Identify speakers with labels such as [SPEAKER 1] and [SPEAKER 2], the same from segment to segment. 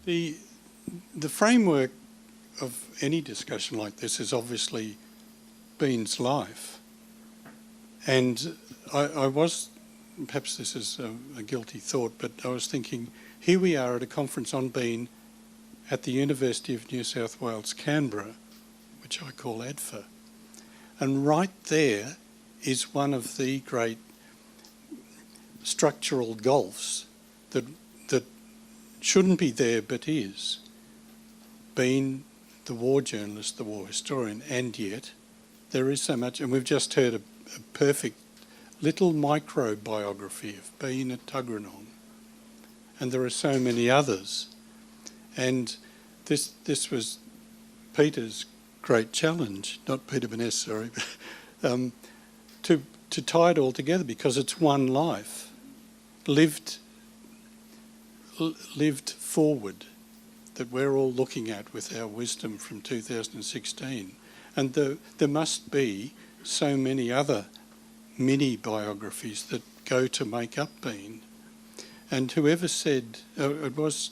[SPEAKER 1] The framework of any discussion like this is obviously Bean's life. And I was, perhaps this is a guilty thought, but I was thinking, here we are at a conference on Bean at the University of New South Wales, Canberra, which I call ADFA. And right there is one of the great structural gulfs that shouldn't be there but is. Bean, the war journalist, the war historian, and yet there is so much, and we've just heard a perfect little micro-biography of Bean at Tuggeranong, and there are so many others. And this was Peter's great challenge, not Peter Burness, sorry, to tie it all together, because it's one life, lived forward, that we're all looking at with our wisdom from 2016. And there must be so many other mini biographies that go to make up Bean. And whoever said, it was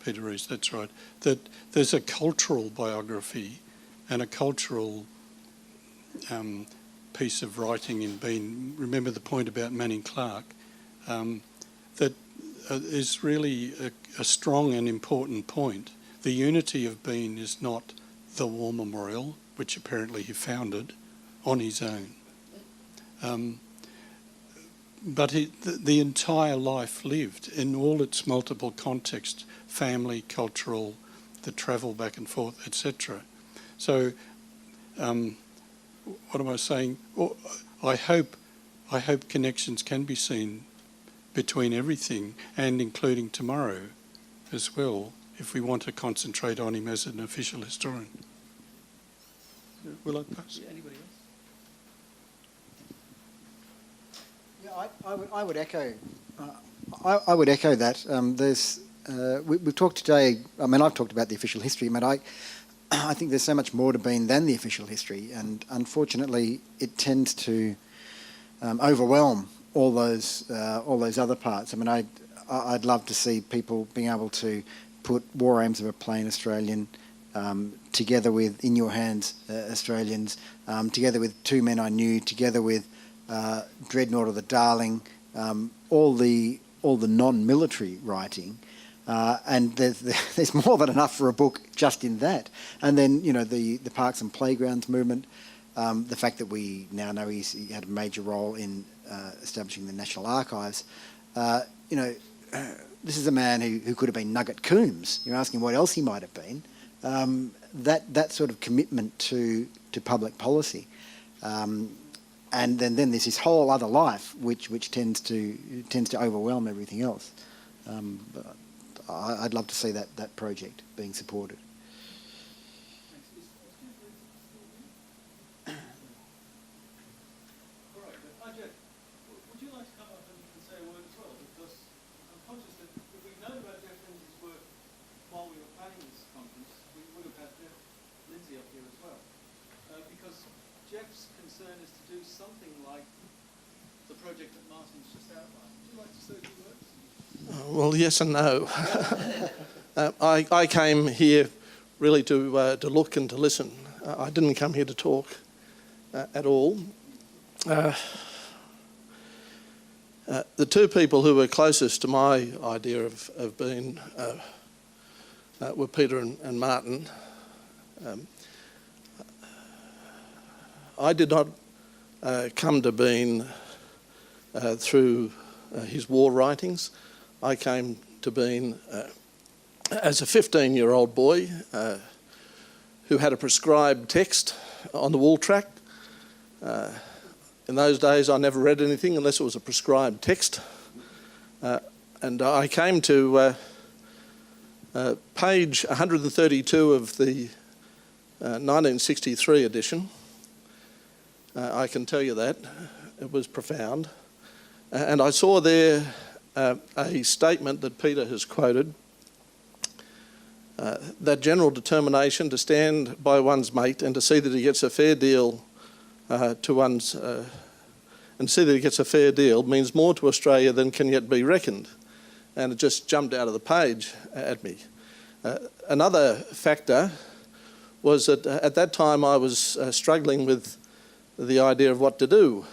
[SPEAKER 1] Peter Rees, that's right, that there's a cultural biography and a cultural piece of writing in Bean. Remember the point about Manning Clark, that is really a strong and important point. The unity of Bean is not the War Memorial, which apparently he founded on his own. But the entire life lived in all its multiple contexts, family, cultural, the travel back and forth, etc. So, what am I saying? I hope connections can be seen between everything, and including tomorrow as well, if we want to concentrate on him as an official historian. Will I pass?
[SPEAKER 2] Yeah, anybody else?
[SPEAKER 3] Yeah, I would echo. I would echo that. We've talked today. I mean, I've talked about the official history, but I think there's so much more to Bean than the official history, and unfortunately, it tends to overwhelm all those other parts. I mean, I'd love to see people being able to put War Aims of a Plain Australian together with In Your Hands Australians, together with Two Men I Knew, together with Dreadnought of the Darling, all the non-military writing, and there's more than enough for a book just in that. And then the Parks and Playgrounds movement, the fact that we now know he had a major role in establishing the National Archives. This is a man who could have been Nugget Coombs. You're asking what else he might have been. That sort of commitment to public policy, and then there's this whole other life which tends to overwhelm everything else. But I'd love to see that project being supported.
[SPEAKER 2] Jeff's concern is to do something like the project that Martin's just outlined. Would you like to say a few words?
[SPEAKER 4] Well, yes and no. I came here really to look and to listen. I didn't come here to talk at all. The two people who were closest to my idea of being were Peter and Martin. I did not come to Bean through his war writings. I came to Bean as a 15-year-old boy who had a prescribed text on the wall track. In those days, I never read anything unless it was a prescribed text. And I came to page 132 of the 1963 edition. I can tell you that. It was profound. And I saw there a statement that Peter has quoted, that general determination to stand by one's mate and to see that he gets a fair deal and see that he gets a fair deal means more to Australia than can yet be reckoned. And it just jumped out of the page at me. Another factor was that at that time I was struggling with the idea of what to do.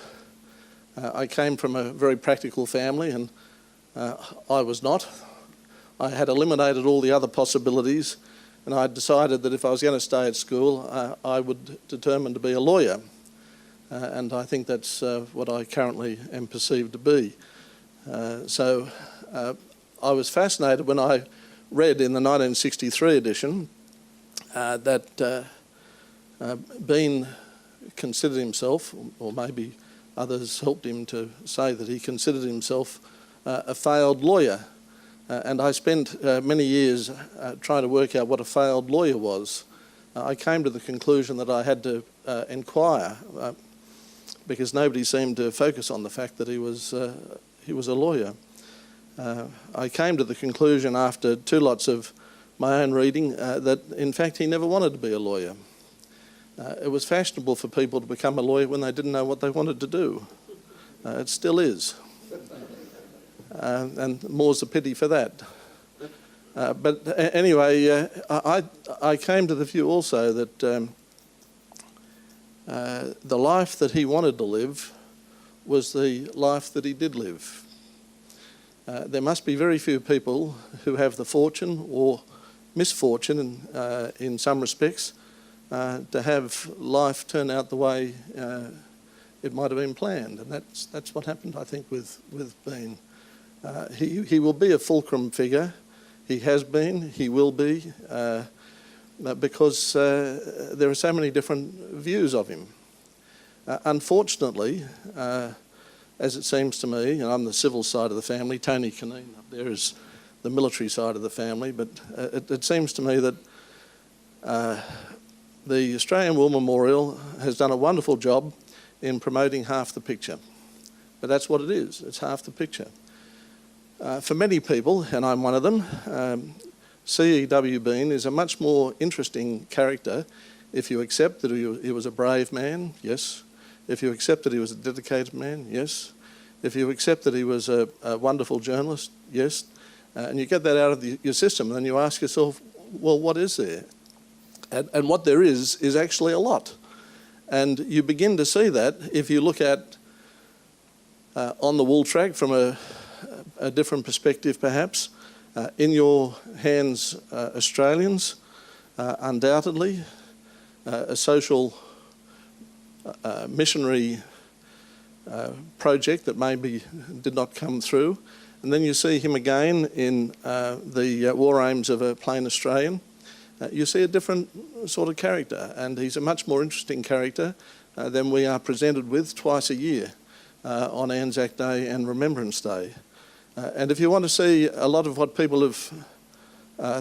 [SPEAKER 4] I came from a very practical family, and I was not. I had eliminated all the other possibilities, and I decided that if I was going to stay at school, I would determine to be a lawyer. And I think that's what I currently am perceived to be. So I was fascinated when I read in the 1963 edition that Bean considered himself, or maybe others helped him to say that he considered himself a failed lawyer. And I spent many years trying to work out what a failed lawyer was. I came to the conclusion that I had to inquire because nobody seemed to focus on the fact that he was a lawyer. I came to the conclusion after 2 lots of my own reading that in fact he never wanted to be a lawyer. It was fashionable for people to become a lawyer when they didn't know what they wanted to do. It still is. And more's the pity for that. But anyway, I came to the view also that the life that he wanted to live was the life that he did live. There must be very few people who have the fortune or misfortune in some respects to have life turn out the way it might have been planned, and that's what happened, I think, with Bean. He will be a fulcrum figure. He has been. He will be, because there are so many different views of him. Unfortunately, as it seems to me, and I'm the civil side of the family. Tony Caneen up there is the military side of the family, but it seems to me that the Australian War Memorial has done a wonderful job in promoting half the picture. But that's what it is, it's half the picture. For many people, and I'm one of them, C.E.W. Bean is a much more interesting character if you accept that he was a brave man, yes. If you accept that he was a dedicated man, yes. If you accept that he was a wonderful journalist, yes. And you get that out of your system, and then you ask yourself, well, what is there? And what there is actually a lot. And you begin to see that if you look at On the Wool Track from a different perspective perhaps. In your hands, Australians, undoubtedly, a social missionary project that maybe did not come through. And then you see him again in the War Aims of a Plain Australian. You see a different sort of character, and he's a much more interesting character than we are presented with twice a year on Anzac Day and Remembrance Day. And if you want to see a lot of what people have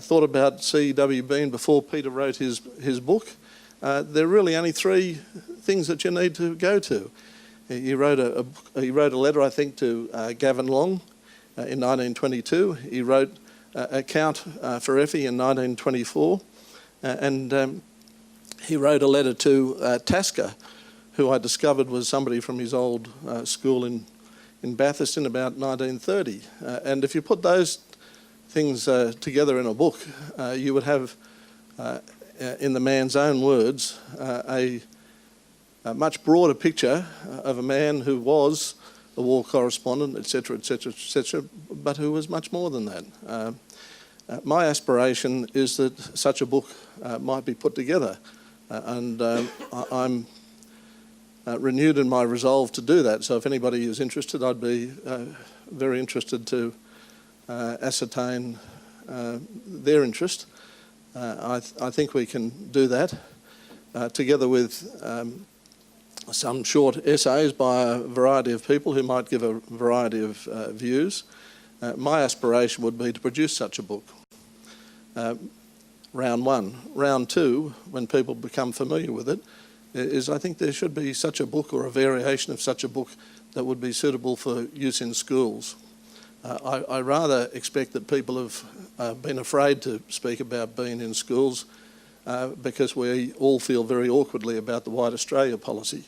[SPEAKER 4] thought about C.W. Bean before Peter wrote his book, there are really only 3 things that you need to go to. He wrote a letter, I think, to Gavin Long in 1922. He wrote a Count for Effie in 1924. And he wrote a letter to Tasker, who I discovered was somebody from his old school in Bathurst in about 1930. And if you put those things together in a book, you would have, in the man's own words, a much broader picture of a man who was a war correspondent, etc., etc., etc., but who was much more than that. My aspiration is that such a book might be put together, and I'm renewed in my resolve to do that. So if anybody is interested, I'd be very interested to ascertain their interest. I think we can do that together with some short essays by a variety of people who might give a variety of views. My aspiration would be to produce such a book. Round 1. Round 2, when people become familiar with it, is I think there should be such a book or a variation of such a book that would be suitable for use in schools. I rather expect that people have been afraid to speak about Bean in schools because we all feel very awkwardly about the White Australia policy.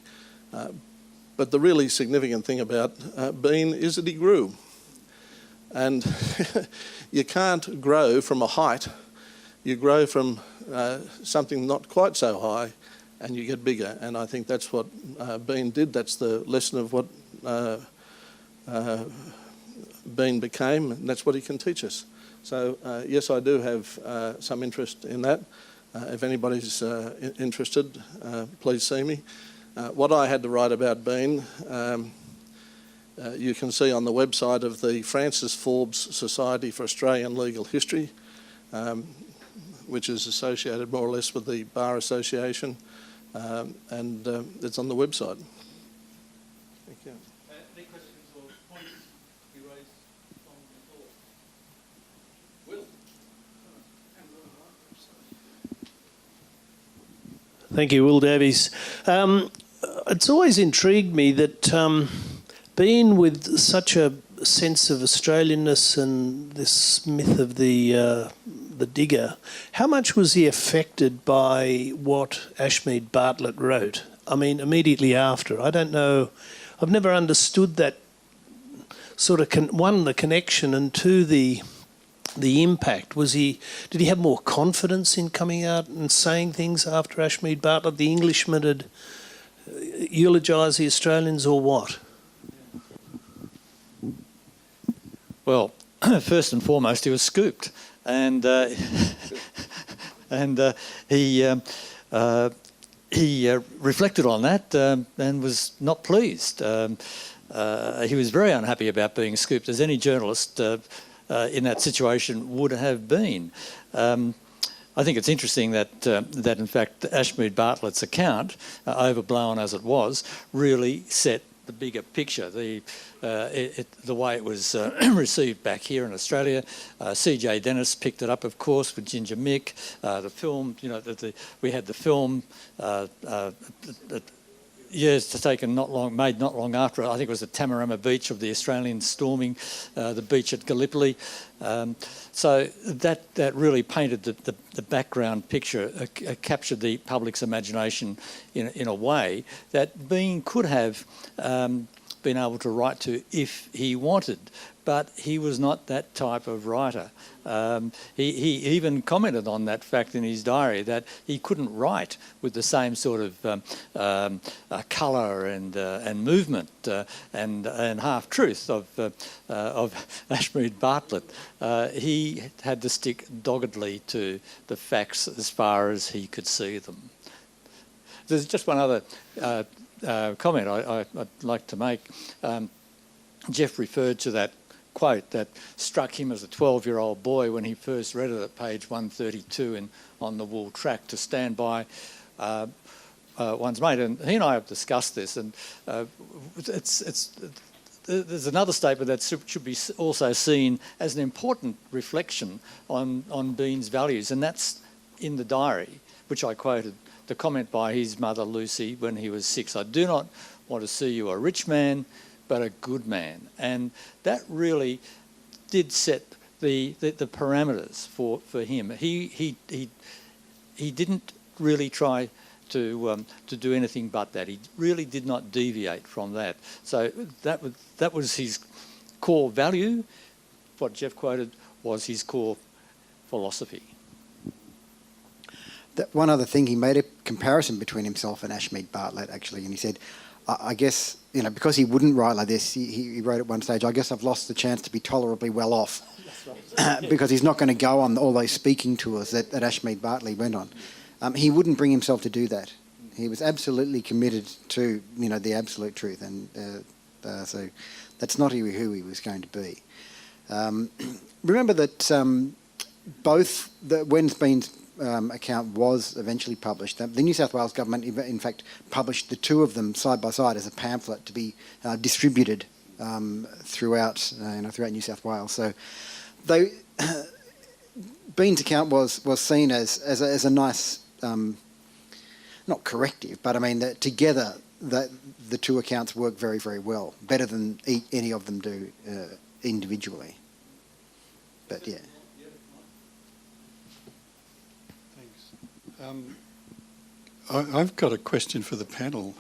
[SPEAKER 4] But the really significant thing about Bean is that he grew. And you can't grow from a height you grow from something not quite so high and you get bigger. And I think that's what Bean did. That's the lesson of what Bean became, and that's what he can teach us. So, yes, I do have some interest in that. If anybody's interested, please see me. What I had to write about Bean, you can see on the website of the Francis Forbes Society for Australian Legal History, which is associated more or less with the Bar Association, and it's on the website. Thank you.
[SPEAKER 2] Any questions or points to be raised from the floor? Will?
[SPEAKER 5] Thank you, Will Davies. It's always intrigued me that being with such a sense of Australianness and this myth of the digger, how much was he affected by what Ashmead Bartlett wrote? I mean, immediately after. I don't know. I've never understood that sort of, one, the connection, and two, the impact. Did he have more confidence in coming out and saying things after Ashmead Bartlett? The Englishmen had eulogised the Australians, or what?
[SPEAKER 6] Well, first and foremost, he was scooped, and he reflected on that and was not pleased. He was very unhappy about being scooped, as any journalist in that situation would have been. I think it's interesting that in fact Ashmead Bartlett's account, overblown as it was, really set the bigger picture. The way it was received back here in Australia. C.J. Dennis picked it up, of course, with Ginger Mick. The film, you know, we had the film. Yes, taken made not long after. I think it was at Tamarama Beach of the Australians storming the beach at Gallipoli. So that really painted the background picture, captured the public's imagination in a way that Bean could have been able to write to if he wanted, but he was not that type of writer. He even commented on that fact in his diary, that he couldn't write with the same sort of colour and movement and half-truth of Ashmead Bartlett. He had to stick doggedly to the facts as far as he could see them. There's just one other comment I'd like to make. Jeff referred to that quote that struck him as a 12-year-old boy when he first read it at page 132 on the Wool Track, to stand by one's mate. And he and I have discussed this, and there's another statement that should be also seen as an important reflection on Bean's values, and that's in the diary, which I quoted, the comment by his mother Lucy when he was 6. "I do not want to see you a rich man, but a good man." And that really did set the parameters for him. He didn't really try to do anything but that. He really did not deviate from that. So that was his core value. What Jeff quoted was his core philosophy.
[SPEAKER 3] One other thing, he made a comparison between himself and Ashmead Bartlett, actually, and he said, I guess, you know, because he wouldn't write like this, he wrote at one stage, "I guess I've lost the chance to be tolerably well off." Because he's not going to go on all those speaking tours that Ashmead Bartlett went on. He wouldn't bring himself to do that. He was absolutely committed to, you know, the absolute truth, and so that's not who he was going to be. Remember that when Bean's account was eventually published, the New South Wales government in fact published the two of them side by side as a pamphlet to be distributed throughout New South Wales. So Bean's account was seen as a nice, not corrective, but I mean that together the two accounts work very, very well, better than any of them do individually. But yeah.
[SPEAKER 1] I've got a question for the panel,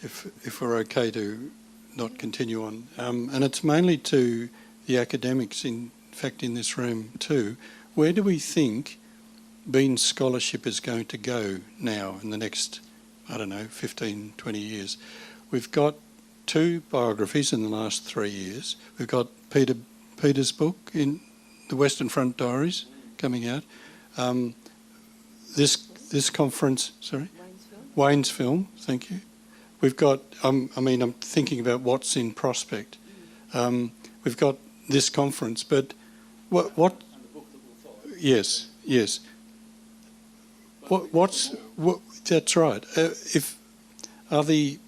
[SPEAKER 1] if we're okay to not continue on, and it's mainly to the academics, in fact in this room too. Where do we think Bean scholarship is going to go now in the next, 15, 20 years. We've got 2 biographies in the last 3 years. We've got Peter's book in the Western Front Diaries coming out. This conference, Wayne's film, thank you. We've got, I'm thinking about what's in prospect. We've got this conference, but what yes. That's right. Are the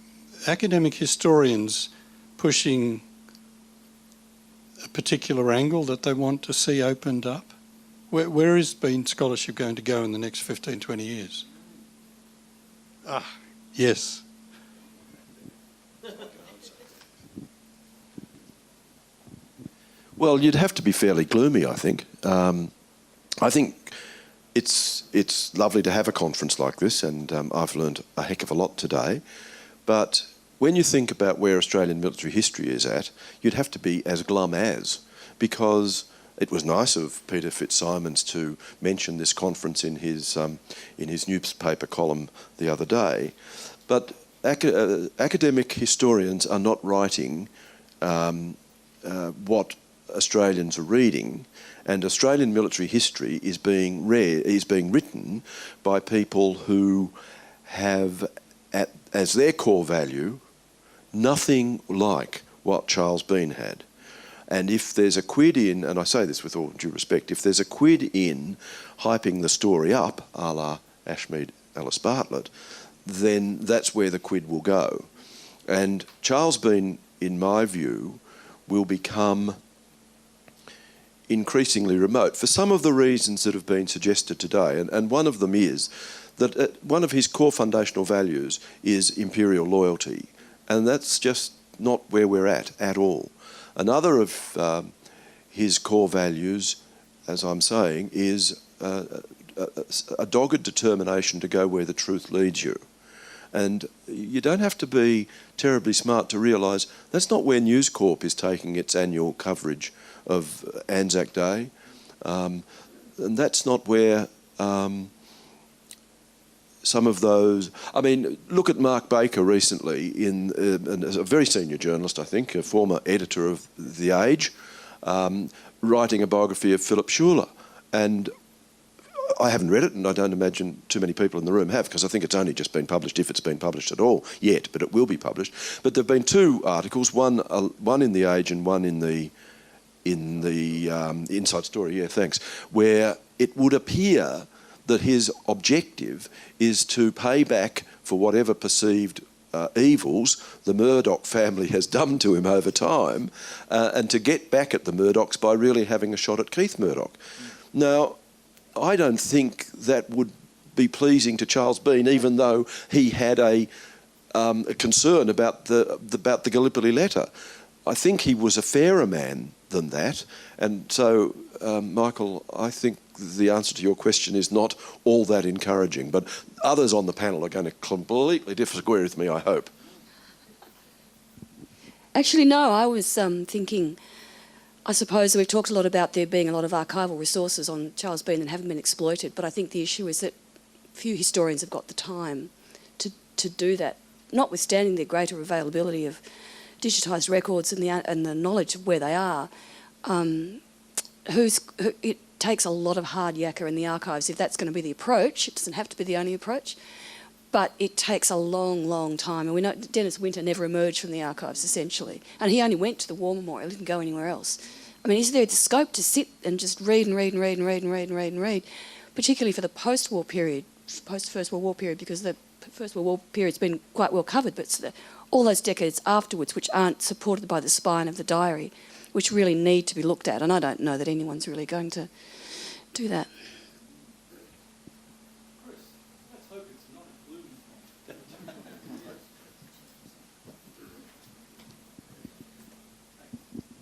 [SPEAKER 1] academic historians pushing a particular angle that they want to see opened up? Where is Bean scholarship going to go in the next 15, 20 years? Yes.
[SPEAKER 7] Well, you'd have to be fairly gloomy, I think. I think it's lovely to have a conference like this, and I've learned a heck of a lot today. But when you think about where Australian military history is at, you'd have to be as glum as, because it was nice of Peter Fitzsimons to mention this conference in his newspaper column the other day. But academic historians are not writing what Australians are reading, and Australian military history is being written by people who have as their core value nothing like what Charles Bean had. And if there's a quid in, and I say this with all due respect, if there's a quid in hyping the story up, a la Ashmead Ellis Bartlett, then that's where the quid will go. And Charles Bean, in my view, will become increasingly remote for some of the reasons that have been suggested today. And one of them is that one of his core foundational values is imperial loyalty. And that's just not where we're at all. Another of his core values, as I'm saying, is a dogged determination to go where the truth leads you. And you don't have to be terribly smart to realise that's not where News Corp is taking its annual coverage of Anzac Day. And that's not where some of those... I mean, look at Mark Baker recently, in a very senior journalist, I think, a former editor of The Age, writing a biography of Philip Schuler. And I haven't read it, and I don't imagine too many people in the room have, because I think it's only just been published, if it's been published at all yet, but it will be published. But there have been 2 articles, one in The Age and one in the Inside Story, yeah, thanks, where it would appear that his objective is to pay back for whatever perceived evils the Murdoch family has done to him over time, and to get back at the Murdochs by really having a shot at Keith Murdoch. Now, I don't think that would be pleasing to Charles Bean, even though he had a concern about the Gallipoli letter. I think he was a fairer man than that, and so, Michael, I think the answer to your question is not all that encouraging, but others on the panel are going to completely disagree with me, I hope.
[SPEAKER 8] Actually, no, I was thinking, I suppose we've talked a lot about there being a lot of archival resources on Charles Bean that haven't been exploited, but I think the issue is that few historians have got the time to do that, notwithstanding the greater availability of digitised records and the knowledge of where they are. It takes a lot of hard yakka in the archives if that's going to be the approach. It doesn't have to be the only approach, but it takes a long, long time. And we know Dennis Winter never emerged from the archives, essentially, and he only went to the War Memorial, didn't go anywhere else. I mean, is there the scope to sit and just read and read and read and read and read and read and read, particularly for the post-war period, post-First World War period, because the First World War period's been quite well covered, but it's all those decades afterwards which aren't supported by the spine of the diary, which really need to be looked at, and I don't know that anyone's really going to do that.
[SPEAKER 2] Chris, let's hope it's not a gloomy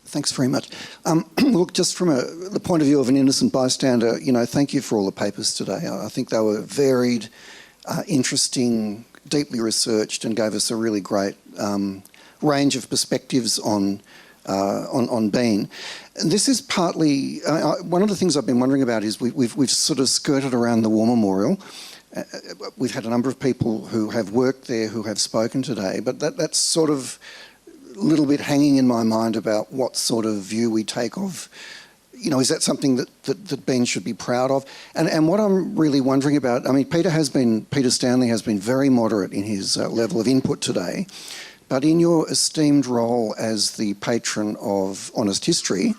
[SPEAKER 9] Thanks very much. Look, just from the point of view of an innocent bystander, thank you for all the papers today. I think they were varied, interesting, deeply researched, and gave us a really great range of perspectives on on Bean. And this is partly one of the things I've been wondering about is we've sort of skirted around the War Memorial. We've had a number of people who have worked there who have spoken today, but that's sort of a little bit hanging in my mind about what sort of view we take of, you know, is that something that Bean should be proud of? And what I'm really wondering about, I mean, Peter Stanley has been very moderate in his level of input today, but in your esteemed role as the patron of honest history,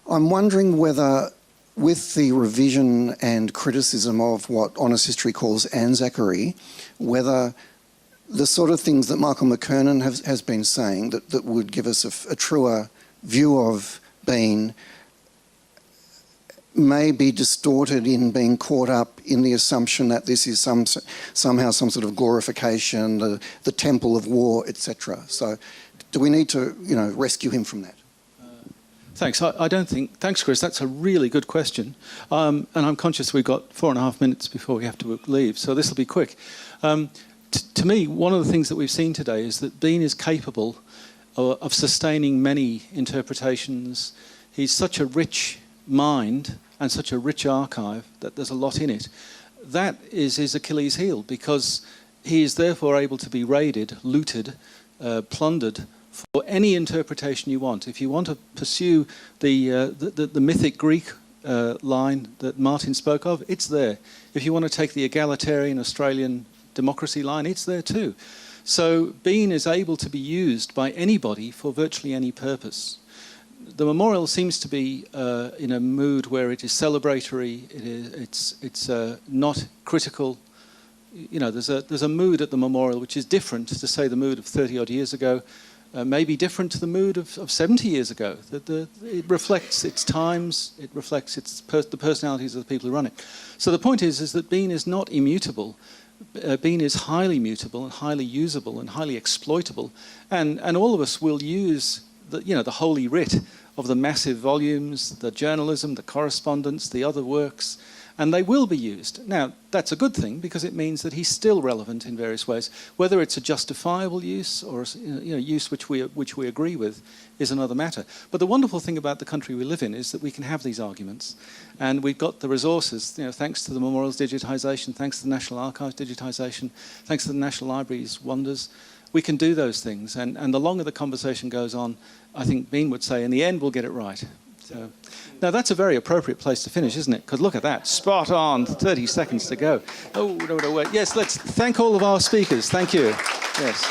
[SPEAKER 9] I'm wondering whether, with the revision and criticism of what honest history calls Anzacery, whether the sort of things that Michael McKernan has been saying that would give us a truer view of Bean may be distorted in being caught up in the assumption that this is somehow some sort of glorification, the temple of war, etc. So do we need to, you know, rescue him from that?
[SPEAKER 10] Thanks. I don't think... Thanks, Chris. That's a really good question. And I'm conscious we've got 4.5 minutes before we have to leave, so this will be quick. To me, one of the things that we've seen today is that Bean is capable of sustaining many interpretations. He's such a rich mind and such a rich archive that there's a lot in it. That is his Achilles heel, because he is therefore able to be raided, looted, plundered for any interpretation you want. If you want to pursue the mythic Greek line that Martin spoke of, it's there. If you want to take the egalitarian Australian democracy line, it's there too. So Bean is able to be used by anybody for virtually any purpose. The memorial seems to be in a mood where it is celebratory. It's not critical. You know, there's a mood at the memorial which is different to, say, the mood of 30 odd years ago. Maybe different to the mood of 70 years ago. It reflects its times, it reflects the personalities of the people who run it. So the point is that Bean is not immutable. Bean is highly mutable and highly usable and highly exploitable. And all of us will use the holy writ of the massive volumes, the journalism, the correspondence, the other works, and they will be used. Now, that's a good thing because it means that he's still relevant in various ways. Whether it's a justifiable use or use which we agree with is another matter. But the wonderful thing about the country we live in is that we can have these arguments, and we've got the resources, thanks to the memorials digitisation, thanks to the National Archives digitisation, thanks to the National Library's wonders. We can do those things, and the longer the conversation goes on, I think Bean would say, in the end, we'll get it right. So, now, that's a very appropriate place to finish, isn't it? Because look at that, spot on, 30 seconds to go. Oh, no, wait. Yes, let's thank all of our speakers. Thank you. Yes.